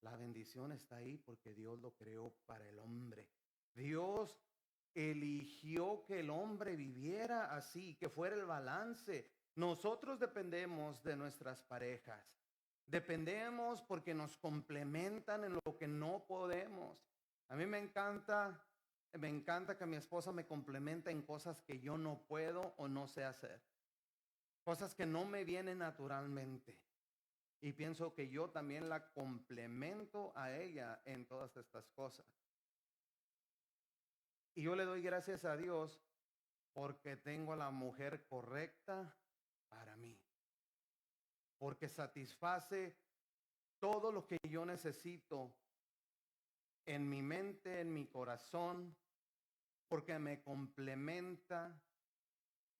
La bendición está ahí porque Dios lo creó para el hombre. Dios eligió que el hombre viviera así, que fuera el balance. Nosotros dependemos de nuestras parejas. Dependemos porque nos complementan en lo que no podemos. A mí me encanta que mi esposa me complementa en cosas que yo no puedo o no sé hacer. Cosas que no me vienen naturalmente. Y pienso que yo también la complemento a ella en todas estas cosas. Y yo le doy gracias a Dios porque tengo a la mujer correcta para mí. Porque satisface todo lo que yo necesito en mi mente, en mi corazón, porque me complementa,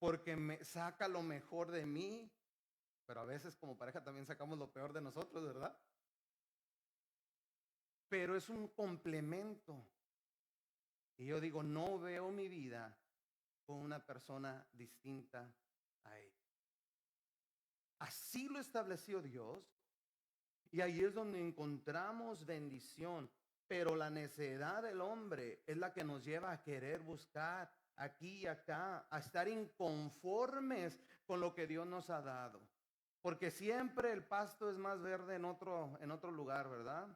porque me saca lo mejor de mí. Pero a veces como pareja también sacamos lo peor de nosotros, ¿verdad? Pero es un complemento. Y yo digo, no veo mi vida con una persona distinta a él. Así lo estableció Dios. Y ahí es donde encontramos bendición. Pero la necedad del hombre es la que nos lleva a querer buscar aquí y acá, a estar inconformes con lo que Dios nos ha dado. Porque siempre el pasto es más verde en otro lugar, ¿verdad?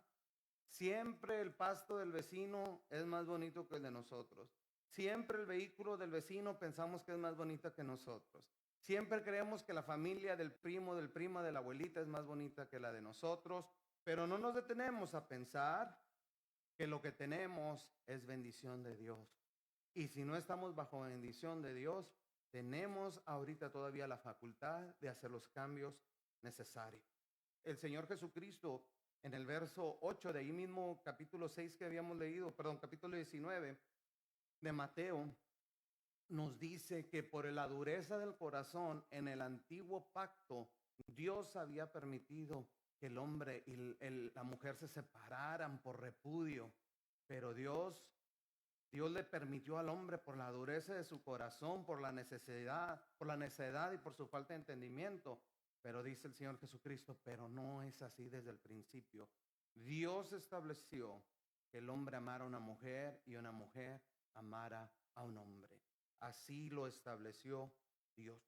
Siempre el pasto del vecino es más bonito que el de nosotros. Siempre el vehículo del vecino pensamos que es más bonita que nosotros. Siempre creemos que la familia del primo, del prima, de la abuelita es más bonita que la de nosotros, pero no nos detenemos a pensar que lo que tenemos es bendición de Dios. Y si no estamos bajo bendición de Dios, tenemos ahorita todavía la facultad de hacer los cambios necesarios. El Señor Jesucristo, en el verso 8 de ahí mismo, capítulo 6 que habíamos leído, perdón, capítulo 19 de Mateo, nos dice que por la dureza del corazón en el antiguo pacto, Dios había permitido que el hombre y la mujer se separaran por repudio, pero Dios le permitió al hombre por la dureza de su corazón, por la necedad y por su falta de entendimiento. Pero dice el Señor Jesucristo, pero no es así desde el principio. Dios estableció que el hombre amara a una mujer y una mujer amara a un hombre. Así lo estableció Dios.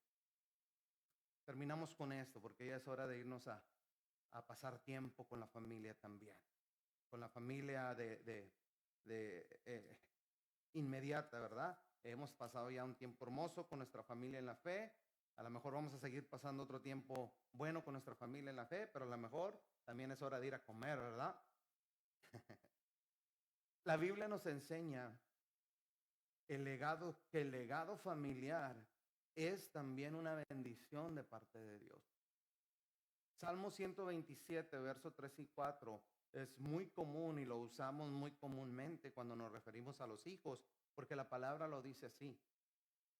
Terminamos con esto porque ya es hora de irnos a pasar tiempo con la familia también. Con la familia inmediata, ¿verdad? Hemos pasado ya un tiempo hermoso con nuestra familia en la fe. A lo mejor vamos a seguir pasando otro tiempo bueno con nuestra familia en la fe, pero a lo mejor también es hora de ir a comer, ¿verdad? La Biblia nos enseña que el legado familiar es también una bendición de parte de Dios. Salmo 127, versos 3 y 4 es muy común y lo usamos muy comúnmente cuando nos referimos a los hijos, porque la palabra lo dice así.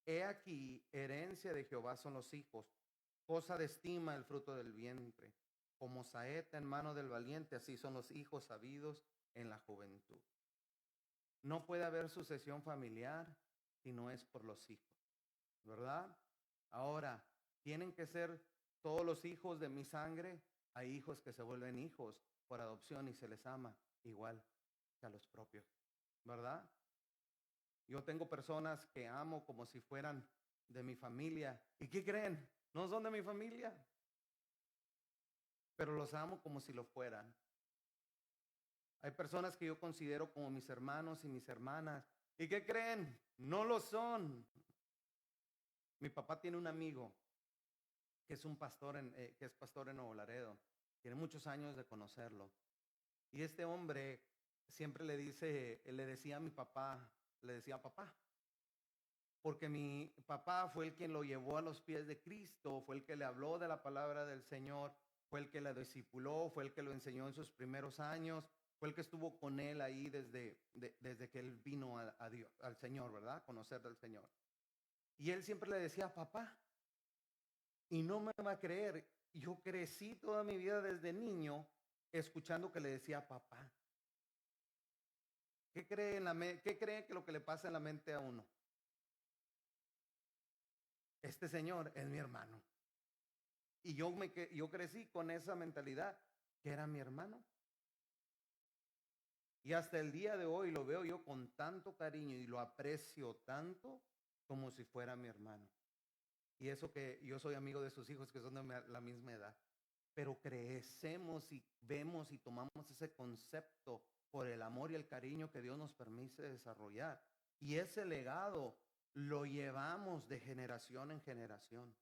He aquí, herencia de Jehová son los hijos, cosa de estima el fruto del vientre. Como saeta en mano del valiente, así son los hijos sabidos en la juventud. No puede haber sucesión familiar si no es por los hijos, ¿verdad? Ahora, tienen que ser todos los hijos de mi sangre. Hay hijos que se vuelven hijos por adopción y se les ama igual que a los propios, ¿verdad? Yo tengo personas que amo como si fueran de mi familia. ¿Y qué creen? No son de mi familia, pero los amo como si lo fueran. Hay personas que yo considero como mis hermanos y mis hermanas. ¿Y qué creen? No lo son. Mi papá tiene un amigo que es un pastor que es pastor en Nuevo Laredo. Tiene muchos años de conocerlo. Y este hombre siempre le decía a mi papá, le decía papá, porque mi papá fue el quien lo llevó a los pies de Cristo, fue el que le habló de la palabra del Señor, fue el que le discipuló, fue el que lo enseñó en sus primeros años, fue el que estuvo con él ahí desde que él vino a Dios, al Señor, ¿verdad? Conocer del Señor. Y él siempre le decía papá, y no me va a creer, yo crecí toda mi vida desde niño escuchando que le decía papá. ¿Qué cree que lo que le pasa en la mente a uno? Este señor es mi hermano. Y yo crecí con esa mentalidad que era mi hermano. Y hasta el día de hoy lo veo yo con tanto cariño y lo aprecio tanto como si fuera mi hermano. Y eso que yo soy amigo de sus hijos que son de la misma edad. Pero crecemos y vemos y tomamos ese concepto por el amor y el cariño que Dios nos permite desarrollar. Y ese legado lo llevamos de generación en generación.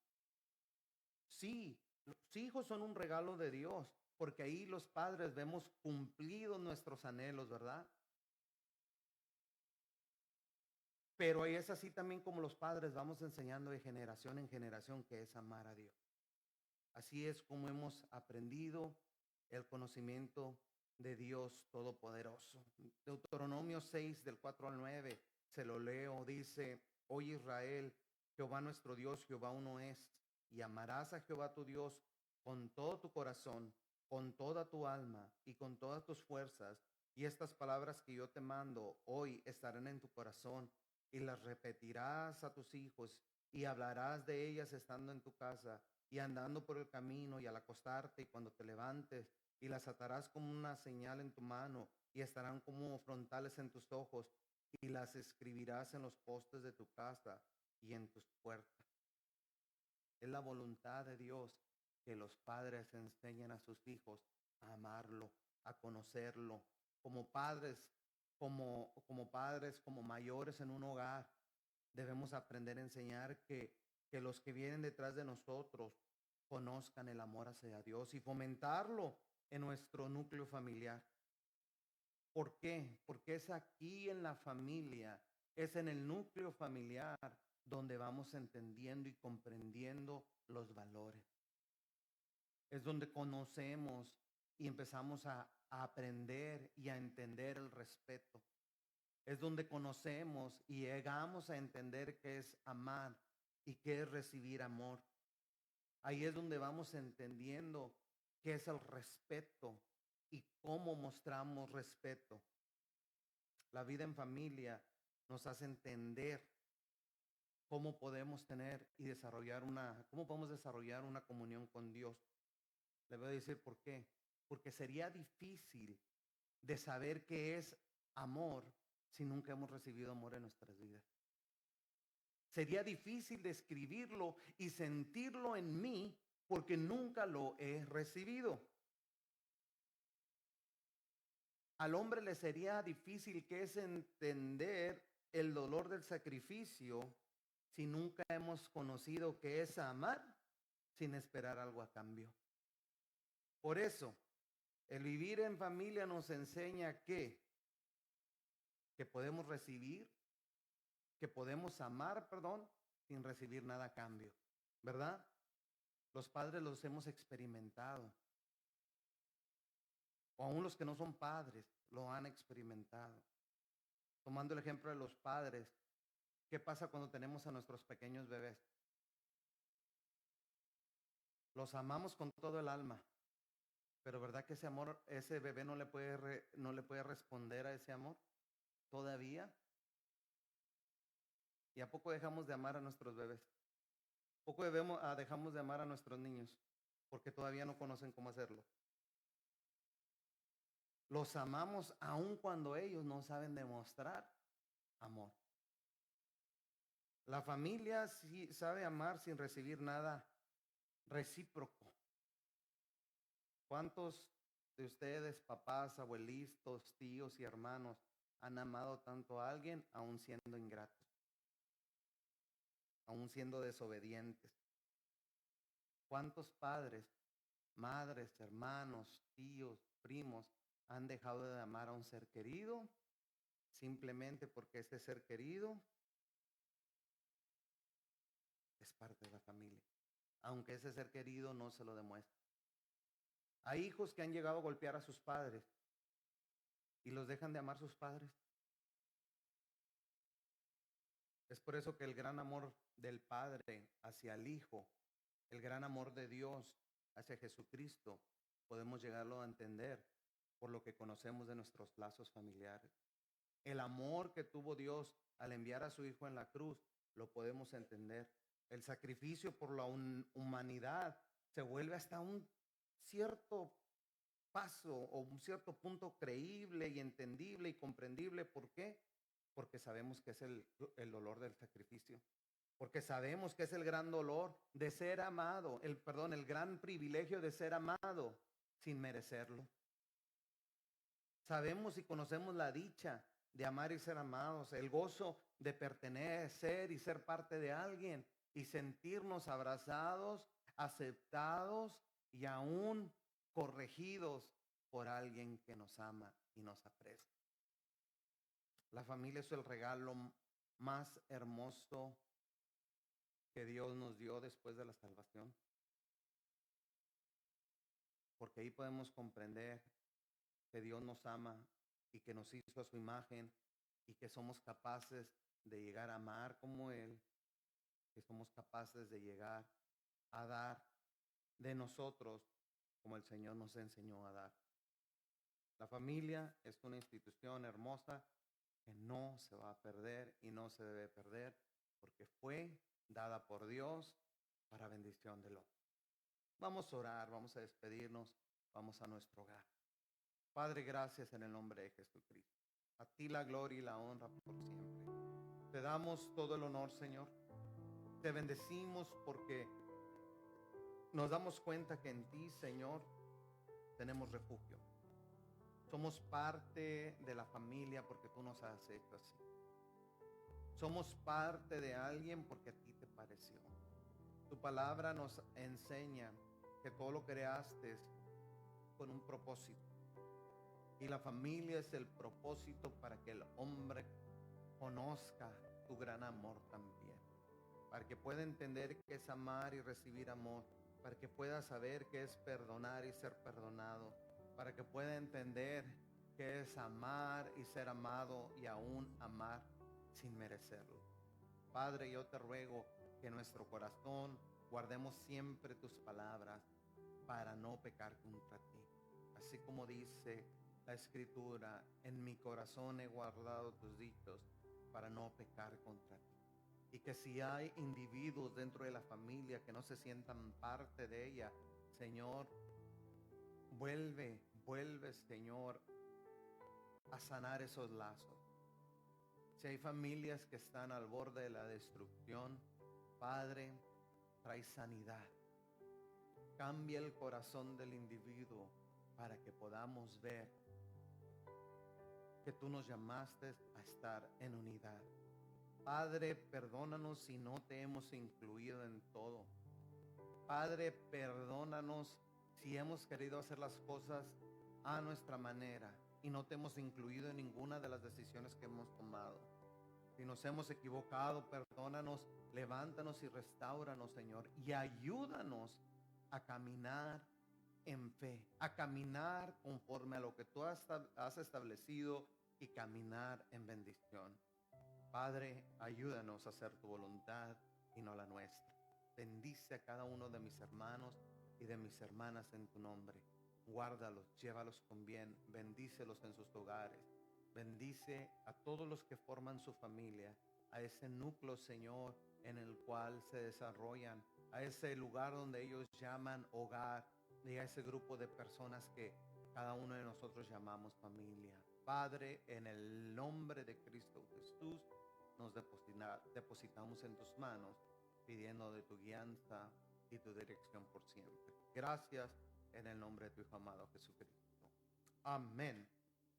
Sí, los hijos son un regalo de Dios, porque ahí los padres vemos cumplidos nuestros anhelos, ¿verdad? Pero ahí es así también como los padres vamos enseñando de generación en generación que es amar a Dios. Así es como hemos aprendido el conocimiento de Dios Todopoderoso. Deuteronomio 6 del 4 al 9, se lo leo, dice, oye Israel, Jehová nuestro Dios, Jehová uno es, y amarás a Jehová tu Dios con todo tu corazón, con toda tu alma y con todas tus fuerzas. Y estas palabras que yo te mando hoy estarán en tu corazón y las repetirás a tus hijos y hablarás de ellas estando en tu casa y andando por el camino y al acostarte y cuando te levantes, y las atarás como una señal en tu mano y estarán como frontales en tus ojos y las escribirás en los postes de tu casa y en tus puertas. Es la voluntad de Dios que los padres enseñen a sus hijos a amarlo, a conocerlo, como padres, como mayores en un hogar. Debemos aprender a enseñar que los que vienen detrás de nosotros conozcan el amor hacia Dios y fomentarlo en nuestro núcleo familiar. ¿Por qué? Porque es aquí en la familia, es en el núcleo familiar donde vamos entendiendo y comprendiendo los valores. Es donde conocemos y empezamos a aprender y a entender el respeto. Es donde conocemos y llegamos a entender qué es amar y qué es recibir amor. Ahí es donde vamos entendiendo qué es el respeto y cómo mostramos respeto. La vida en familia nos hace entender cómo podemos tener y cómo podemos desarrollar una comunión con Dios. Le voy a decir por qué. Porque sería difícil de saber qué es amor si nunca hemos recibido amor en nuestras vidas. Sería difícil describirlo y sentirlo en mí porque nunca lo he recibido. Al hombre le sería difícil que es entender el dolor del sacrificio si nunca hemos conocido qué es amar sin esperar algo a cambio. Por eso, el vivir en familia nos enseña que podemos recibir, que podemos amar, sin recibir nada a cambio, ¿verdad? Los padres los hemos experimentado. O aún los que no son padres lo han experimentado. Tomando el ejemplo de los padres, ¿qué pasa cuando tenemos a nuestros pequeños bebés? Los amamos con todo el alma, pero ¿verdad que ese amor, ese bebé no le puede responder a ese amor todavía? ¿Y a poco dejamos de amar a nuestros bebés? ¿A poco dejamos de amar a nuestros niños? Porque todavía no conocen cómo hacerlo. Los amamos aun cuando ellos no saben demostrar amor. La familia sí sabe amar sin recibir nada recíproco. ¿Cuántos de ustedes, papás, abuelitos, tíos y hermanos, han amado tanto a alguien aun siendo ingratos, aun siendo desobedientes? ¿Cuántos padres, madres, hermanos, tíos, primos han dejado de amar a un ser querido simplemente porque ese ser querido es parte de la familia, aunque ese ser querido no se lo demuestre? Hay hijos que han llegado a golpear a sus padres y los dejan de amar sus padres. Es por eso que el gran amor del Padre hacia el Hijo, el gran amor de Dios hacia Jesucristo, podemos llegarlo a entender por lo que conocemos de nuestros lazos familiares. El amor que tuvo Dios al enviar a su Hijo en la cruz, lo podemos entender. El sacrificio por la humanidad se vuelve hasta un cierto paso o un cierto punto creíble y entendible y comprendible. ¿Por qué? Porque sabemos que es el dolor del sacrificio. Porque sabemos que es el gran dolor de ser amado, el gran privilegio de ser amado sin merecerlo. Sabemos y conocemos la dicha de amar y ser amados, el gozo de pertenecer y ser parte de alguien y sentirnos abrazados, aceptados y aún corregidos por alguien que nos ama y nos aprecia. La familia es el regalo más hermoso que Dios nos dio después de la salvación. Porque ahí podemos comprender que Dios nos ama y que nos hizo a su imagen y que somos capaces de llegar a amar como Él, que somos capaces de llegar a dar de nosotros como el Señor nos enseñó a dar. La familia es una institución hermosa que no se va a perder y no se debe perder porque fue dada por Dios para bendición del hombre. Vamos a orar, vamos a despedirnos, vamos a nuestro hogar. Padre, gracias en el nombre de Jesucristo. A ti la gloria y la honra por siempre. Te damos todo el honor, Señor. Te bendecimos porque nos damos cuenta que en ti, Señor, tenemos refugio. Somos parte de la familia porque tú nos has hecho así. Somos parte de alguien porque a ti te pareció. Tu palabra nos enseña que todo lo creaste con un propósito. Y la familia es el propósito para que el hombre conozca tu gran amor también. Para que pueda entender qué es amar y recibir amor. Para que pueda saber qué es perdonar y ser perdonado. Para que pueda entender qué es amar y ser amado y aún amar sin merecerlo. Padre, yo te ruego que en nuestro corazón guardemos siempre tus palabras para no pecar contra ti. Así como dice la Escritura, en mi corazón he guardado tus dichos para no pecar contra ti. Y que si hay individuos dentro de la familia que no se sientan parte de ella, Señor, vuelve, Señor, a sanar esos lazos. Si hay familias que están al borde de la destrucción, Padre, trae sanidad. Cambia el corazón del individuo para que podamos ver que tú nos llamaste a estar en unidad. Padre, perdónanos si no te hemos incluido en todo. Padre, perdónanos si hemos querido hacer las cosas a nuestra manera y no te hemos incluido en ninguna de las decisiones que hemos tomado. Si nos hemos equivocado, perdónanos, levántanos y restáuranos, Señor, y ayúdanos a caminar en fe, a caminar conforme a lo que tú has establecido y caminar en bendición. Padre, ayúdanos a hacer tu voluntad y no la nuestra. Bendice a cada uno de mis hermanos y de mis hermanas en tu nombre. Guárdalos, llévalos con bien, bendícelos en sus hogares. Bendice a todos los que forman su familia, a ese núcleo, Señor, en el cual se desarrollan, a ese lugar donde ellos llaman hogar, y a ese grupo de personas que cada uno de nosotros llamamos familia. Padre, en el nombre de Cristo Jesús, nos depositamos en tus manos, pidiendo de tu guianza y tu dirección por siempre. Gracias en el nombre de tu Hijo amado Jesucristo. Amén.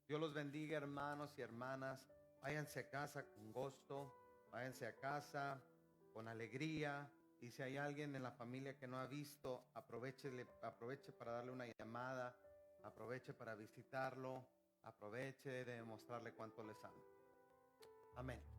Dios los bendiga, hermanos y hermanas. Váyanse a casa con gusto, váyanse a casa con alegría. Y si hay alguien en la familia que no ha visto, aproveche para darle una llamada, aproveche para visitarlo, aproveche de mostrarle cuánto les ama. Amén.